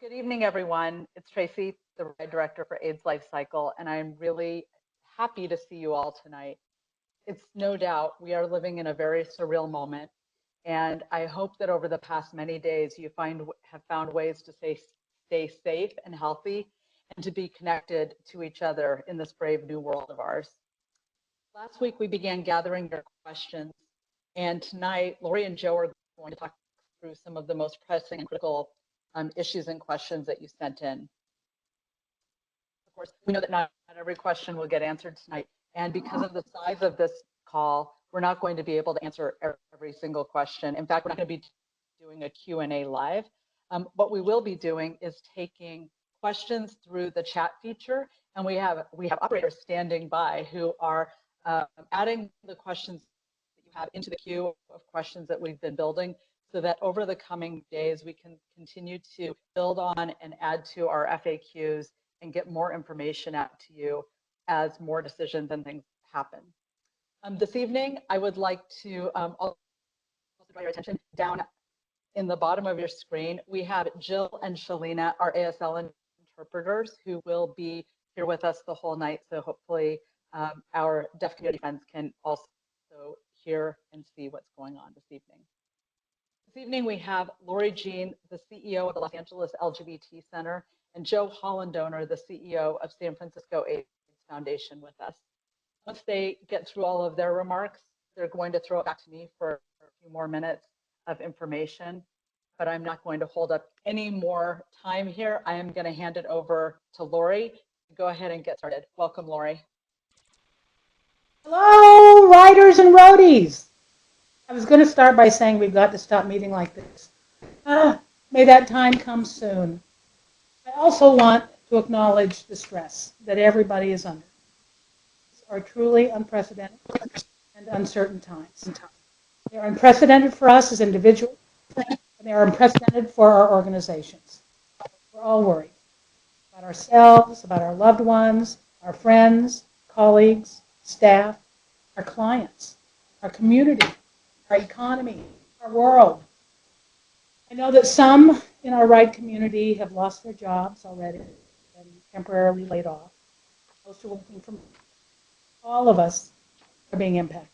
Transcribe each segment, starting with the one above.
Good evening, everyone. It's Tracy, the Ride Director for AIDS LifeCycle, and I'm really happy to see you all tonight. It's no doubt we are living in a very surreal moment, and I hope that over the past many days you have found ways to stay safe and healthy and to be connected to each other in this brave new world of ours. Last week we began gathering your questions, and tonight Lori and Joe are going to talk through some of the most pressing and critical issues and questions that you sent in. Of course, we know that not every question will get answered tonight. And because of the size of this call, we're not going to be able to answer every single question. In fact, we're not going to be doing a Q&A live. What we will be doing is taking questions through the chat feature. And we have operators standing by who are adding the questions that you have into the queue of questions that we've been building, so that over the coming days, we can continue to build on and add to our FAQs and get more information out to you as more decisions and things happen. This evening, I would like to also draw your attention down in the bottom of your screen. We have Jill and Shalina, our ASL interpreters, who will be here with us the whole night. So hopefully our deaf community friends can also hear and see what's going on this evening. This evening, we have Lori Jean, the CEO of the Los Angeles LGBT Center, and Joe Hollendonor, the CEO of San Francisco AIDS Foundation, with us. Once they get through all of their remarks, they're going to throw it back to me for a few more minutes of information, but I'm not going to hold up any more time here. I am going to hand it over to Lori to go ahead and get started. Welcome, Lori. Hello, riders and roadies. I was going to start by saying we've got to stop meeting like this. May that time come soon. I also want to acknowledge the stress that everybody is under. These are truly unprecedented and uncertain times. They are unprecedented for us as individuals, and they are unprecedented for our organizations. We're all worried about ourselves, about our loved ones, our friends, colleagues, staff, our clients, our community, our economy, our world. I know that some in our ride community have lost their jobs already and temporarily laid off. Most are working from home. All of us are being impacted.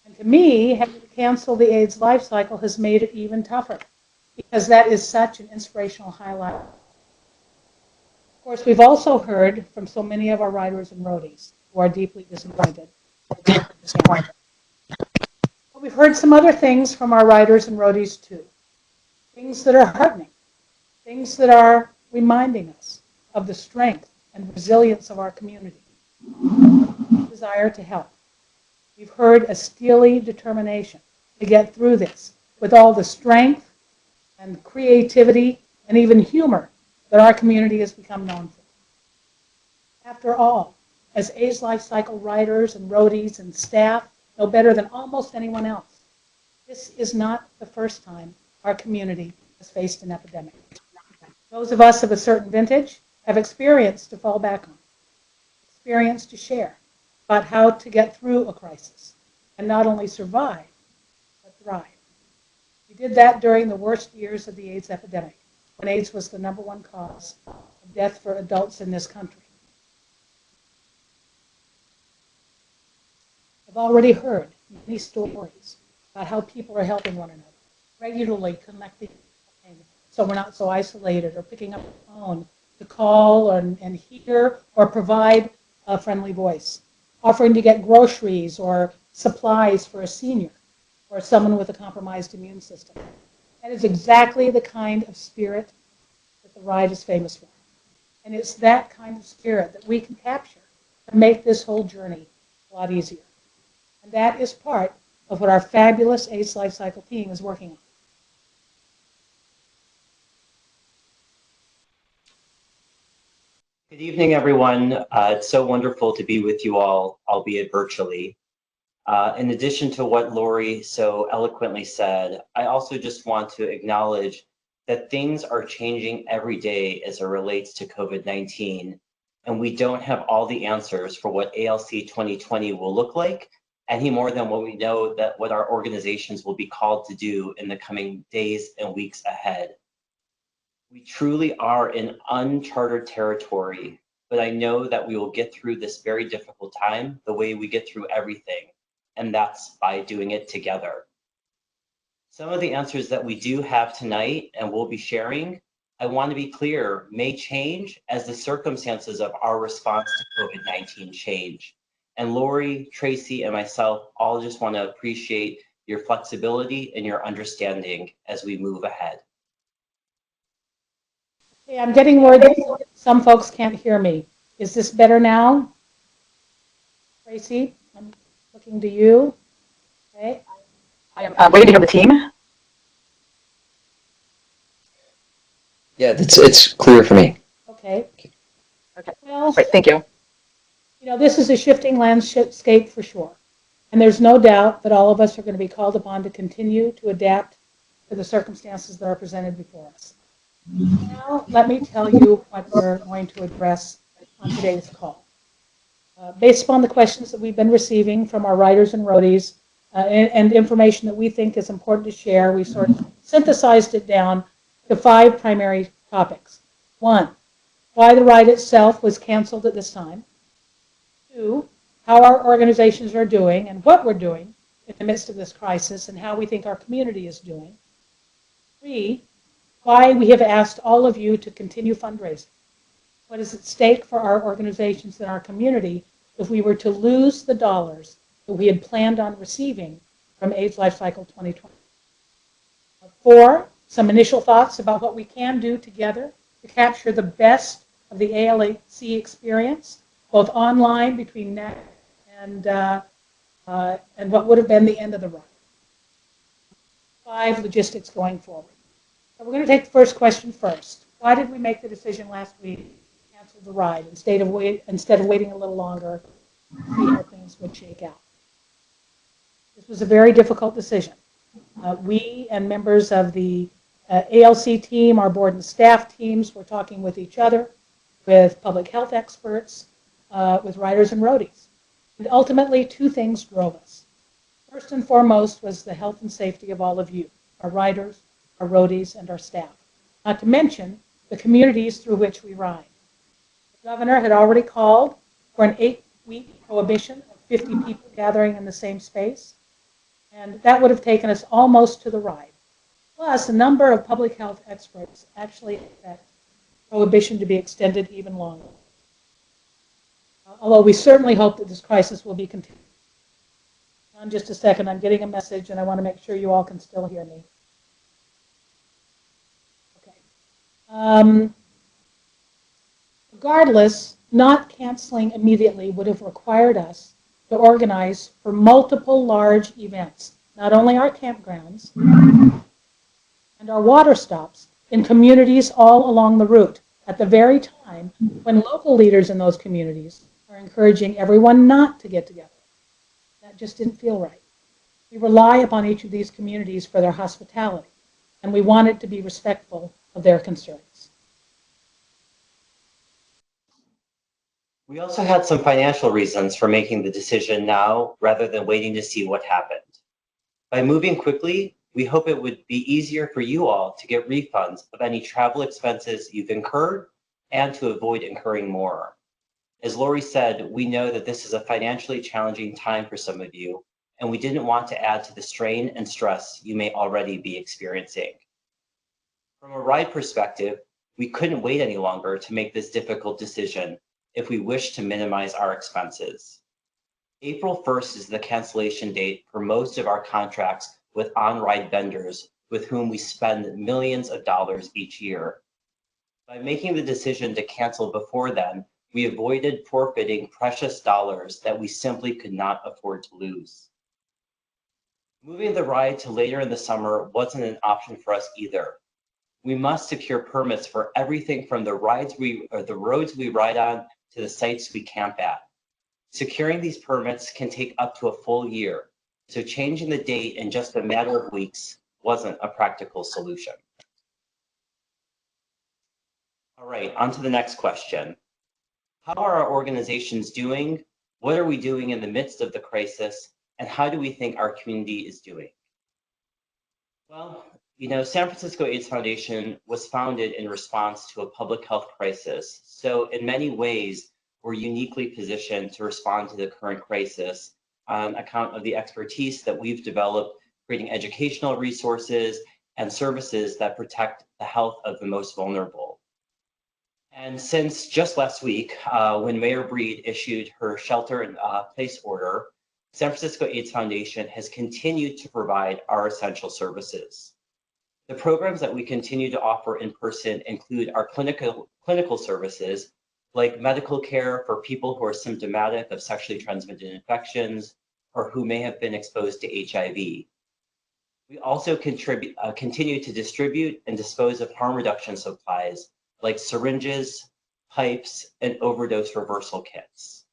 And to me, having to cancel the AIDS life cycle has made it even tougher, because that is such an inspirational highlight. Of course, we've also heard from so many of our riders and roadies who are deeply disappointed. But we've heard some other things from our riders and roadies too. Things that are heartening. Things that are reminding us of the strength and resilience of our community. Desire to help. We've heard a steely determination to get through this with all the strength and creativity and even humor that our community has become known for. After all, as AIDS Life Cycle riders and roadies and staff know better than almost anyone else, this is not the first time our community has faced an epidemic. Those of us of a certain vintage have experience to fall back on, experience to share about how to get through a crisis and not only survive, but thrive. We did that during the worst years of the AIDS epidemic, when AIDS was the #1 cause of death for adults in this country. I've already heard many stories about how people are helping one another, regularly connecting, so we're not so isolated, or picking up the phone to call and hear or provide a friendly voice, offering to get groceries or supplies for a senior or someone with a compromised immune system. That is exactly the kind of spirit that the ride is famous for. And it's that kind of spirit that we can capture and make this whole journey a lot easier. And that is part of what our fabulous AIDS Life Cycle team is working on. Good evening, everyone. It's so wonderful to be with you all, albeit virtually. In addition to what Lori so eloquently said, I also just want to acknowledge that things are changing every day as it relates to COVID-19, and we don't have all the answers for what ALC 2020 will look like, any more than what we know that what our organizations will be called to do in the coming days and weeks ahead. We truly are in uncharted territory, but I know that we will get through this very difficult time the way we get through everything, and that's by doing it together. Some of the answers that we do have tonight and we'll be sharing, I want to be clear, may change as the circumstances of our response to COVID-19 change. And Lori, Tracy, and myself all just want to appreciate your flexibility and your understanding as we move ahead. Hey, I'm getting word that some folks can't hear me. Is this better now? Tracy, I'm looking to you. Okay. I am waiting to hear the team. Yeah, it's clear for me. Okay. Okay, Well, great, thank you. this is a shifting landscape for sure. And there's no doubt that all of us are going to be called upon to continue to adapt to the circumstances that are presented before us. Now, let me tell you what we're going to address on today's call. Based upon the questions that we've been receiving from our writers and roadies and information that we think is important to share, we sort of synthesized it down to 5 primary topics. 1, why the ride itself was canceled at this time. 2, how our organizations are doing and what we're doing in the midst of this crisis and how we think our community is doing. 3, why we have asked all of you to continue fundraising. What is at stake for our organizations and our community if we were to lose the dollars that we had planned on receiving from AIDS LifeCycle 2020? 4, some initial thoughts about what we can do together to capture the best of the ALC experience, both online between now and what would have been the end of the run. 5, logistics going forward. So we're going to take the first question first. Why did we make the decision last week to cancel the ride instead of waiting a little longer to see how things would shake out? This was a very difficult decision. We and members of the ALC team, our board and staff teams, were talking with each other, with public health experts, with writers and roadies. And ultimately, 2 things drove us. First and foremost was the health and safety of all of you, our writers, our roadies, and our staff. Not to mention the communities through which we ride. The governor had already called for an 8-week prohibition of 50 people gathering in the same space, and that would have taken us almost to the ride. Plus, a number of public health experts actually expect prohibition to be extended even longer. Although we certainly hope that this crisis will be continued. On just a second, I'm getting a message, and I want to make sure you all can still hear me. Okay. Regardless, not canceling immediately would have required us to organize for multiple large events, not only our campgrounds and our water stops in communities all along the route at the very time when local leaders in those communities are encouraging everyone not to get together. That just didn't feel right. We rely upon each of these communities for their hospitality, and we wanted to be respectful of their concerns. We also had some financial reasons for making the decision now rather than waiting to see what happened. By moving quickly, we hope it would be easier for you all to get refunds of any travel expenses you've incurred and to avoid incurring more. As Lori said, we know that this is a financially challenging time for some of you, and we didn't want to add to the strain and stress you may already be experiencing. From a ride perspective, we couldn't wait any longer to make this difficult decision if we wish to minimize our expenses. April 1st is the cancellation date for most of our contracts with on-ride vendors with whom we spend millions of dollars each year. By making the decision to cancel before then, we avoided forfeiting precious dollars that we simply could not afford to lose. Moving the ride to later in the summer wasn't an option for us either. We must secure permits for everything from the roads we ride on to the sites we camp at. Securing these permits can take up to a full year, so changing the date in just a matter of weeks wasn't a practical solution. All right, on to the next question. How are our organizations doing? What are we doing in the midst of the crisis? And how do we think our community is doing? Well, You know, San Francisco AIDS Foundation was founded in response to a public health crisis. So in many ways, we're uniquely positioned to respond to the current crisis on account of the expertise that we've developed creating educational resources and services that protect the health of the most vulnerable. And since just last week, when Mayor Breed issued her shelter in place order, San Francisco AIDS Foundation has continued to provide our essential services. The programs that we continue to offer in person include our clinical services, like medical care for people who are symptomatic of sexually transmitted infections or who may have been exposed to HIV. We also continue to distribute and dispose of harm reduction supplies like syringes, pipes, and overdose reversal kits.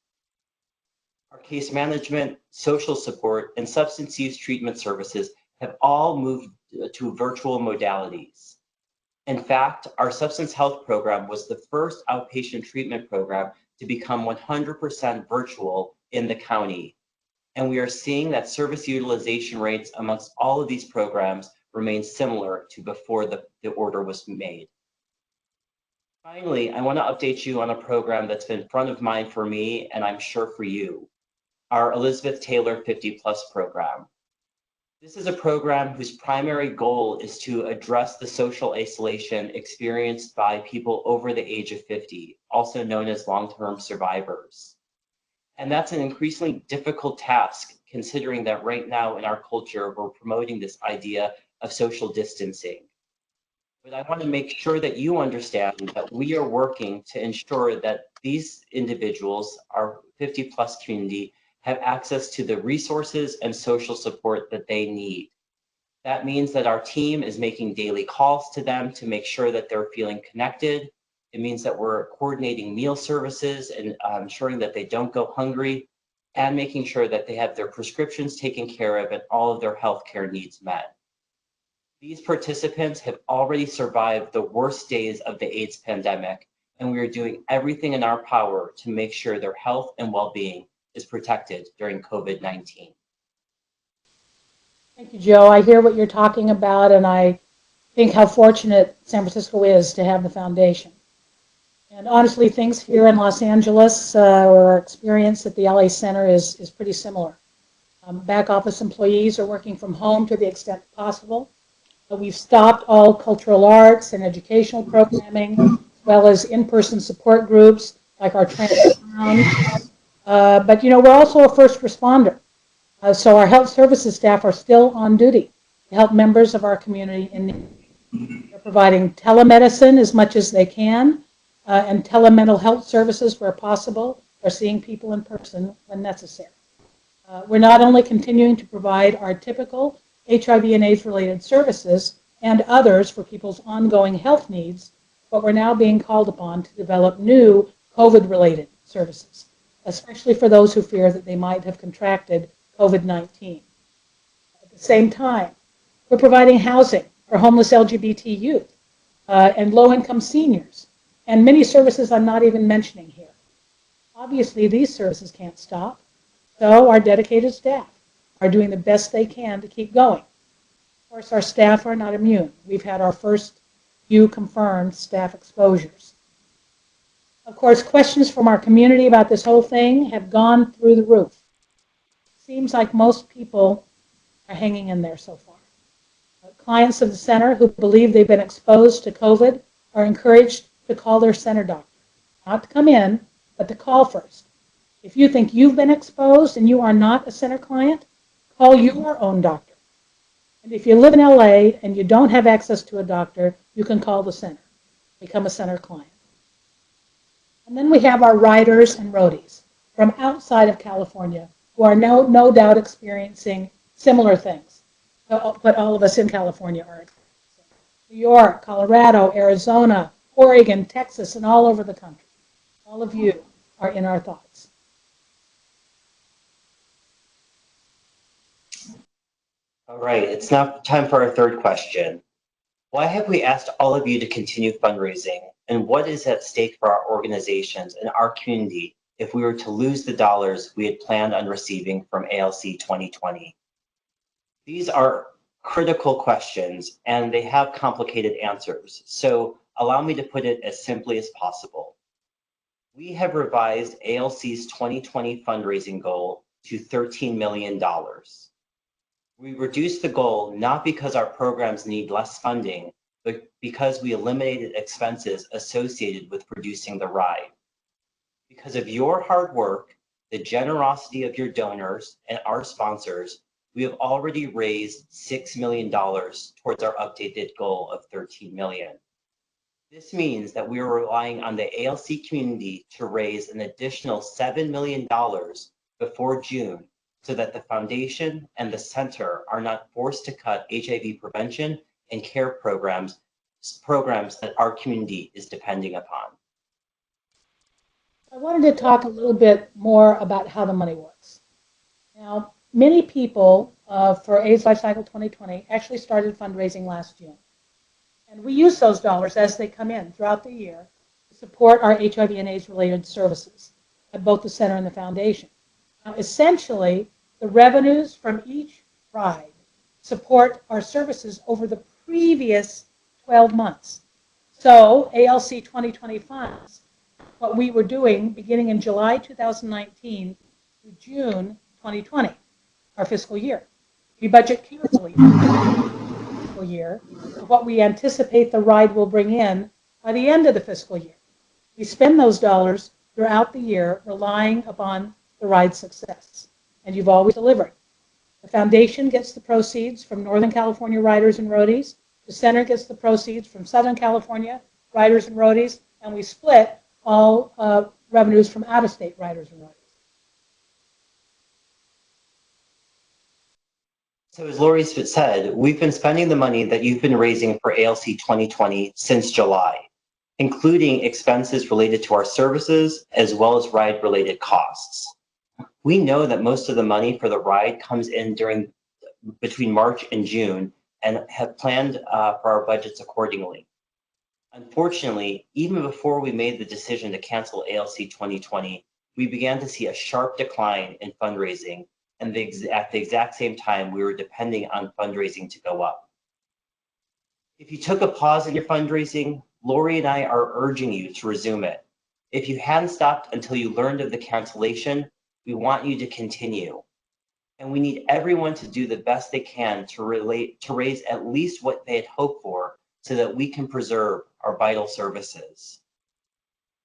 Our case management, social support, and substance use treatment services have all moved to virtual modalities. In fact, our substance health program was the first outpatient treatment program to become 100% virtual in the county. And we are seeing that service utilization rates amongst all of these programs remain similar to before the order was made. Finally, I want to update you on a program that's been front of mind for me, and I'm sure for you, our Elizabeth Taylor 50 Plus program. This is a program whose primary goal is to address the social isolation experienced by people over the age of 50, also known as long-term survivors. And that's an increasingly difficult task, considering that right now in our culture, we're promoting this idea of social distancing. But I want to make sure that you understand that we are working to ensure that these individuals, our 50 plus community, have access to the resources and social support that they need. That means that our team is making daily calls to them to make sure that they're feeling connected. It means that we're coordinating meal services and ensuring that they don't go hungry, and making sure that they have their prescriptions taken care of and all of their healthcare needs met. These participants have already survived the worst days of the AIDS pandemic, and we are doing everything in our power to make sure their health and well-being is protected during COVID-19. Thank you, Joe. I hear what you're talking about, and I think how fortunate San Francisco is to have the foundation. And honestly, things here in Los Angeles, or our experience at the LA Center is pretty similar. Back office employees are working from home to the extent possible. But we've stopped all cultural arts and educational programming, as well as in-person support groups like our transit lounge. But you know, we're also a first responder. So our health services staff are still on duty to help members of our community in need. They're providing telemedicine as much as they can, and telemental health services where possible. They're seeing people in person when necessary. We're not only continuing to provide our typical HIV and AIDS-related services and others for people's ongoing health needs, but we're now being called upon to develop new COVID-related services, especially for those who fear that they might have contracted COVID-19. At the same time, we're providing housing for homeless LGBT youth and low-income seniors, and many services I'm not even mentioning here. Obviously, these services can't stop, so our dedicated staff are doing the best they can to keep going. Of course, our staff are not immune. We've had our first few confirmed staff exposures. Of course, questions from our community about this whole thing have gone through the roof. Seems like most people are hanging in there so far. Clients of the center who believe they've been exposed to COVID are encouraged to call their center doctor. Not to come in, but to call first. If you think you've been exposed and you are not a center client, call your own doctor. And if you live in LA and you don't have access to a doctor, you can call the center. Become a center client. And then we have our riders and roadies from outside of California who are no doubt experiencing similar things. But all of us in California are experiencing. New York, Colorado, Arizona, Oregon, Texas, and all over the country. All of you are in our thoughts. All right, it's now time for our third question. Why have we asked all of you to continue fundraising, and what is at stake for our organizations and our community if we were to lose the dollars we had planned on receiving from ALC 2020? These are critical questions and they have complicated answers. So allow me to put it as simply as possible. We have revised ALC's 2020 fundraising goal to $13 million. We reduced the goal not because our programs need less funding, but because we eliminated expenses associated with producing the ride. Because of your hard work, the generosity of your donors and our sponsors, we have already raised $6 million towards our updated goal of $13 million. This means that we are relying on the ALC community to raise an additional $7 million before June so that the foundation and the center are not forced to cut HIV prevention and care programs that our community is depending upon. I wanted to talk a little bit more about how the money works. Now, many people for AIDS LifeCycle 2020 actually started fundraising last June. And we use those dollars as they come in throughout the year to support our HIV and AIDS related services at both the center and the foundation. Now, essentially, the revenues from each ride support our services over the previous 12 months. So ALC 2020 funds what we were doing beginning in July 2019 to June 2020, our fiscal year. We budget carefully fiscal year of what we anticipate the ride will bring in by the end of the fiscal year. We spend those dollars throughout the year relying upon the ride's success, and you've always delivered. The foundation gets the proceeds from Northern California Riders and Roadies, the center gets the proceeds from Southern California Riders and Roadies, and we split all revenues from out-of-state Riders and Roadies. So as Lori said, we've been spending the money that you've been raising for ALC 2020 since July, including expenses related to our services as well as ride-related costs. We know that most of the money for the ride comes in between March and June and have planned for our budgets accordingly. Unfortunately, even before we made the decision to cancel ALC 2020, we began to see a sharp decline in fundraising, and at the exact same time, we were depending on fundraising to go up. If you took a pause in your fundraising, Lori and I are urging you to resume it. If you hadn't stopped until you learned of the cancellation, we want you to continue. And we need everyone to do the best they can to raise at least what they had hoped for so that we can preserve our vital services.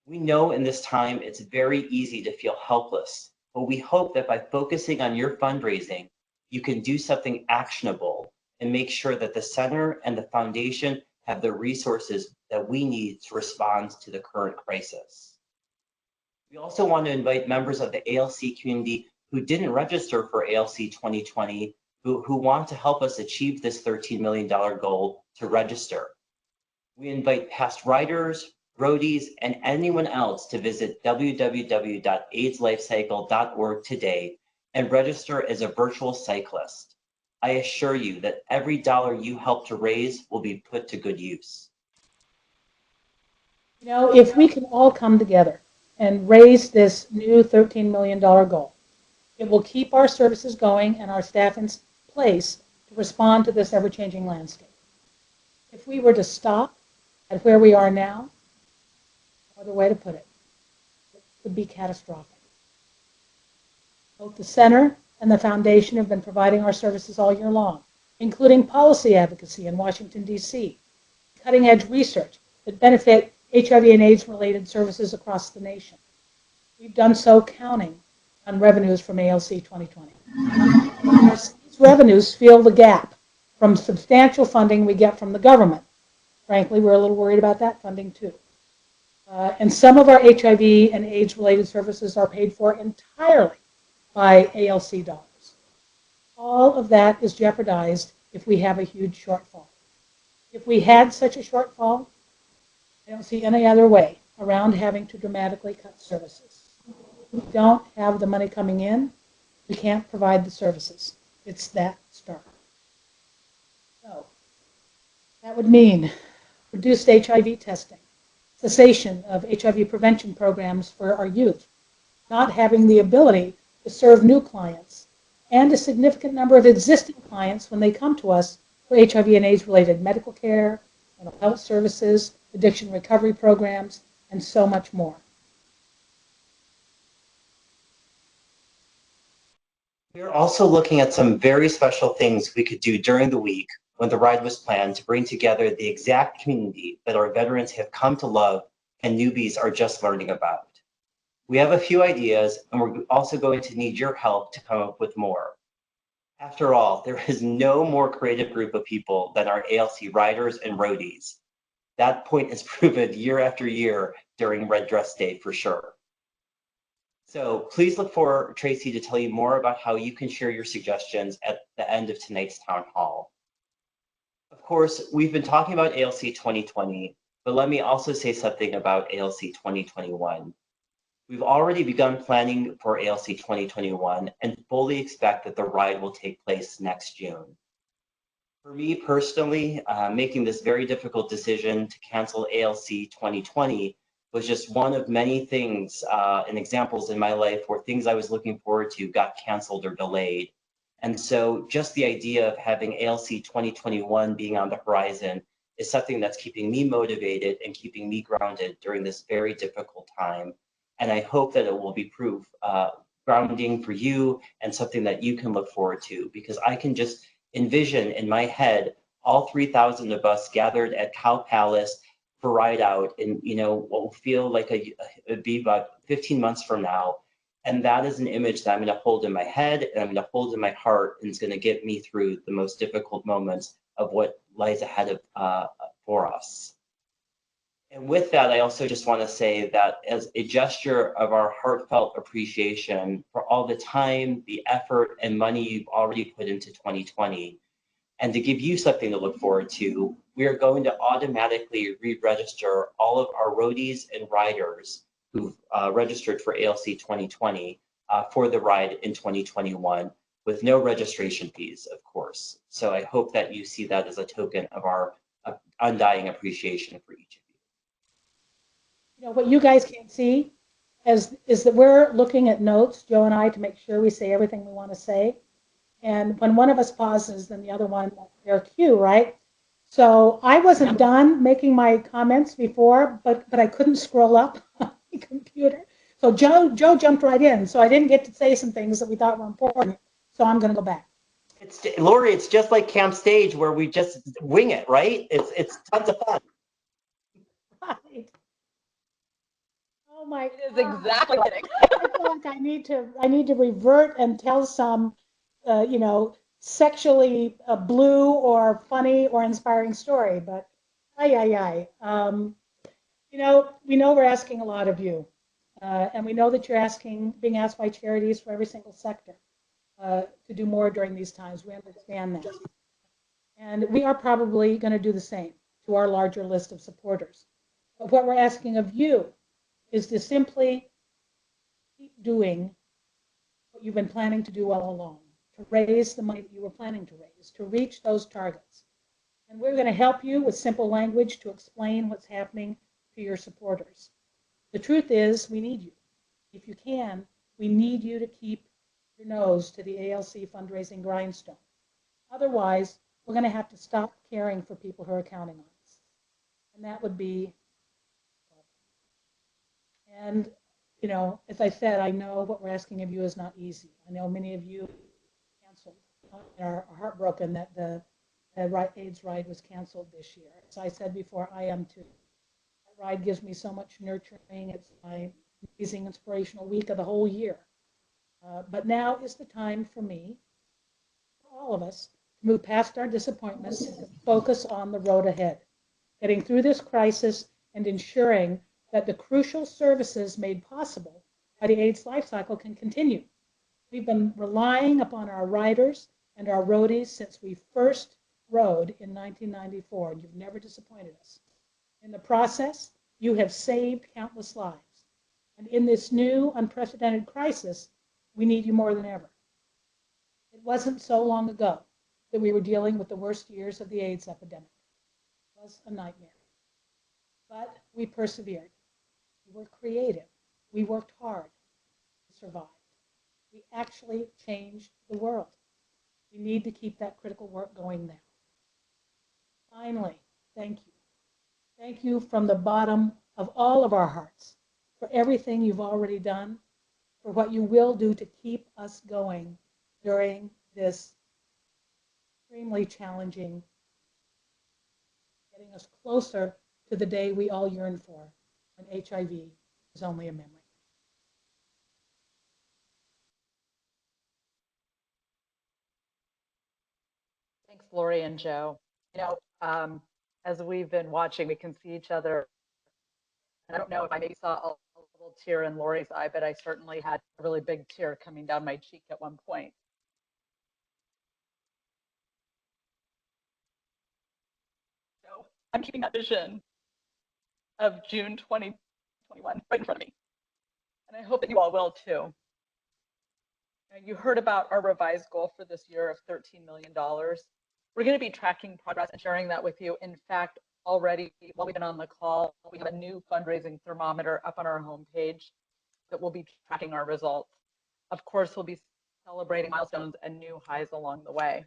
We know in this time it's very easy to feel helpless, but we hope that by focusing on your fundraising, you can do something actionable and make sure that the center and the foundation have the resources that we need to respond to the current crisis. We also want to invite members of the ALC community who didn't register for ALC 2020, who want to help us achieve this $13 million goal to register. We invite past riders, roadies, and anyone else to visit www.aidslifecycle.org today and register as a virtual cyclist. I assure you that every dollar you help to raise will be put to good use. You know, if we can all come together and raise this new $13 million goal, it will keep our services going and our staff in place to respond to this ever-changing landscape. If we were to stop at where we are now, no other way to put it, it would be catastrophic. Both the center and the foundation have been providing our services all year long, including policy advocacy in Washington, D.C., cutting-edge research that benefit HIV and AIDS-related services across the nation. We've done so counting on revenues from ALC 2020. These revenues fill the gap from substantial funding we get from the government. Frankly, we're a little worried about that funding too. And some of our HIV and AIDS-related services are paid for entirely by ALC dollars. All of that is jeopardized if we have a huge shortfall. If we had such a shortfall, I don't see any other way around having to dramatically cut services. We don't have the money coming in, we can't provide the services. It's that stark. So that would mean reduced HIV testing, cessation of HIV prevention programs for our youth, not having the ability to serve new clients, and a significant number of existing clients when they come to us for HIV and AIDS-related medical care, mental health services, addiction recovery programs, and so much more. We're also looking at some very special things we could do during the week when the ride was planned to bring together the exact community that our veterans have come to love and newbies are just learning about. We have a few ideas, and we're also going to need your help to come up with more. After all, there is no more creative group of people than our ALC riders and roadies. That point is proven year after year during Red Dress Day for sure. So please look for Tracy to tell you more about how you can share your suggestions at the end of tonight's town hall. Of course, we've been talking about ALC 2020, but let me also say something about ALC 2021. We've already begun planning for ALC 2021 and fully expect that the ride will take place next June. For me personally, making this very difficult decision to cancel ALC 2020 was just one of many things and examples in my life where things I was looking forward to got canceled or delayed. And so just the idea of having ALC 2021 being on the horizon is something that's keeping me motivated and keeping me grounded during this very difficult time. And I hope that it will be proof grounding for you and something that you can look forward to, because I can just envision in my head all 3,000 of us gathered at Cow Palace for Ride Out in, what will feel like it'd be about 15 months from now. And that is an image that I'm going to hold in my head and I'm going to hold in my heart, and it's going to get me through the most difficult moments of what lies ahead of for us. And with that, I also just want to say that as a gesture of our heartfelt appreciation for all the time, the effort, and money you've already put into 2020, and to give you something to look forward to, we are going to automatically re-register all of our roadies and riders who've registered for ALC 2020 for the ride in 2021 with no registration fees, of course. So I hope that you see that as a token of our undying appreciation for each of you. What you guys can't see is that we're looking at notes, Joe and I, to make sure we say everything we want to say. And when one of us pauses, then the other one, their cue, right? So I wasn't done making my comments before, but I couldn't scroll up on the computer. So Joe jumped right in. So I didn't get to say some things that we thought were important. So I'm going to go back. Lori, it's just like Camp Stage where we just wing it, right? It's tons of fun. Right. Oh my! It is exactly like it. I feel like I need to revert and tell some, sexually blue or funny or inspiring story. But ay. We know we're asking a lot of you, and we know that you're being asked by charities for every single sector to do more during these times. We understand that, and we are probably going to do the same to our larger list of supporters. But what we're asking of you is to simply keep doing what you've been planning to do all along, to raise the money that you were planning to raise, to reach those targets. And we're going to help you with simple language to explain what's happening to your supporters. The truth is, we need you. If you can, we need you to keep your nose to the ALC fundraising grindstone. Otherwise, we're going to have to stop caring for people who are counting on us. And that would be. And, as I said, I know what we're asking of you is not easy. I know many of you canceled, are heartbroken that the AIDS ride was canceled this year. As I said before, I am too. That ride gives me so much nurturing. It's my amazing inspirational week of the whole year. But now is the time for me, for all of us, to move past our disappointments and to focus on the road ahead, getting through this crisis and ensuring that the crucial services made possible by the AIDS LifeCycle can continue. We've been relying upon our riders and our roadies since we first rode in 1994, and you've never disappointed us. In the process, you have saved countless lives. And in this new, unprecedented crisis, we need you more than ever. It wasn't so long ago that we were dealing with the worst years of the AIDS epidemic. It was a nightmare. But we persevered. We were creative. We worked hard. We survived. We actually changed the world. We need to keep that critical work going now. Finally, thank you. Thank you from the bottom of all of our hearts for everything you've already done, for what you will do to keep us going during this extremely challenging, getting us closer to the day we all yearn for, when HIV is only a memory. Thanks, Lori and Joe. You know, as we've been watching, we can see each other. And I don't know if I maybe saw a little tear in Lori's eye, but I certainly had a really big tear coming down my cheek at one point. So I'm keeping that vision of June 2021 right in front of me. And I hope that you all will too. You heard about our revised goal for this year of $13 million. We're going to be tracking progress and sharing that with you. In fact, already while we've been on the call, we have a new fundraising thermometer up on our homepage that will be tracking our results. Of course, we'll be celebrating milestones and new highs along the way.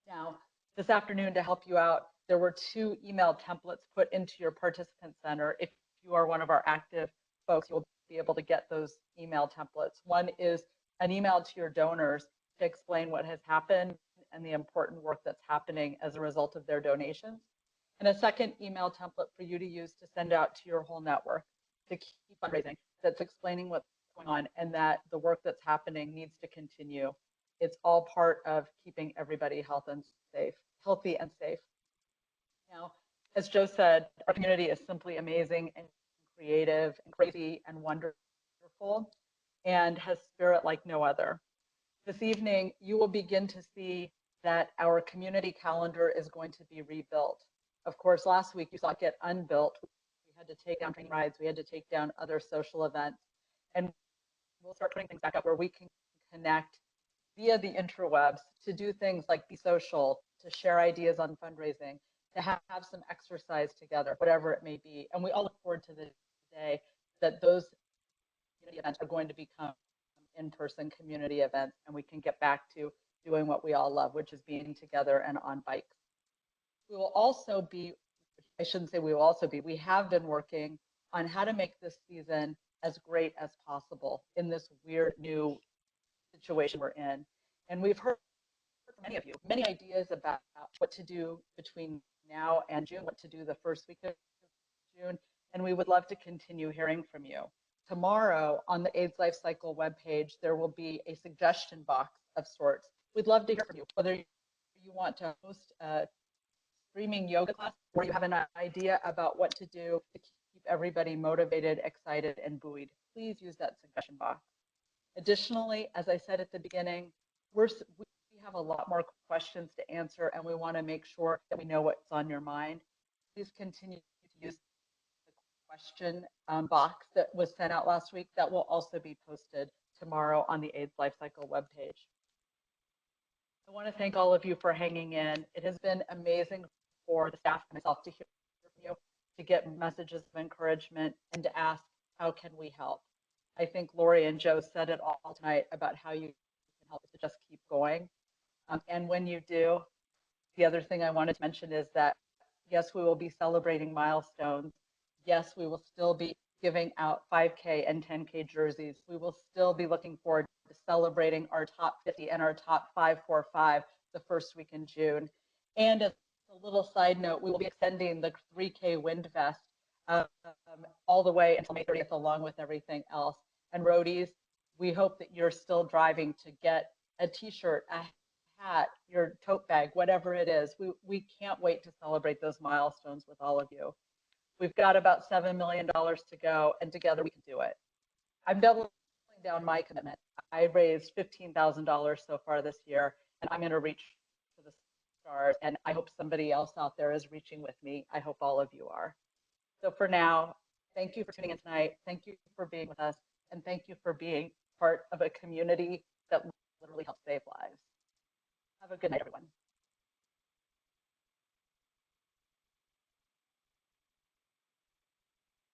Now, this afternoon, to help you out, there were 2 email templates put into your participant center. If you are one of our active folks, you'll be able to get those email templates. One is an email to your donors to explain what has happened and the important work that's happening as a result of their donations. And a second email template for you to use to send out to your whole network to keep fundraising, that's explaining what's going on and that the work that's happening needs to continue. It's all part of keeping everybody healthy and safe. Now, as Joe said, our community is simply amazing and creative and crazy and wonderful and has spirit like no other. This evening, you will begin to see that our community calendar is going to be rebuilt. Of course, last week you saw it get unbuilt. We had to take down training rides, we had to take down other social events, and we'll start putting things back up where we can connect via the interwebs to do things like be social, to share ideas on fundraising, to have some exercise together, whatever it may be. And we all look forward to the day that those community events are going to become in-person community events and we can get back to doing what we all love, which is being together and on bikes. We will also be, I shouldn't say we will also be, we have been working on how to make this season as great as possible in this weird new situation we're in. And we've heard from many of you, many ideas about what to do between now and June, what to do the first week of June. And we would love to continue hearing from you. Tomorrow on the AIDS LifeCycle webpage, there will be a suggestion box of sorts. We'd love to hear from you, whether you want to host a streaming yoga class or you have an idea about what to do to keep everybody motivated, excited, and buoyed. Please use that suggestion box. Additionally, as I said at the beginning, we have a lot more questions to answer and we want to make sure that we know what's on your mind. Please continue to use the question box that was sent out last week that will also be posted tomorrow on the AIDS LifeCycle webpage. I want to thank all of you for hanging in. It has been amazing for the staff and myself to hear from you, to get messages of encouragement and to ask, how can we help? I think Lori and Joe said it all tonight about how you can help us to just keep going. And when you do, the other thing I wanted to mention is that, yes, we will be celebrating milestones. Yes, we will still be giving out 5K and 10K jerseys. We will still be looking forward to celebrating our top 50 and our top 545 the first week in June. And as a little side note, we will be extending the 3K wind vest all the way until May 30th, along with everything else. And roadies, we hope that you're still driving to get a t-shirt, a hat, your tote bag, whatever it is. We can't wait to celebrate those milestones with all of you. We've got about $7 million to go, and together we can do it. I'm doubling down my commitment. I raised $15,000 so far this year, and I'm going to reach for the stars. And I hope somebody else out there is reaching with me. I hope all of you are. So for now, thank you for tuning in tonight. Thank you for being with us. And thank you for being part of a community that literally helps save lives. Have a good night, everyone.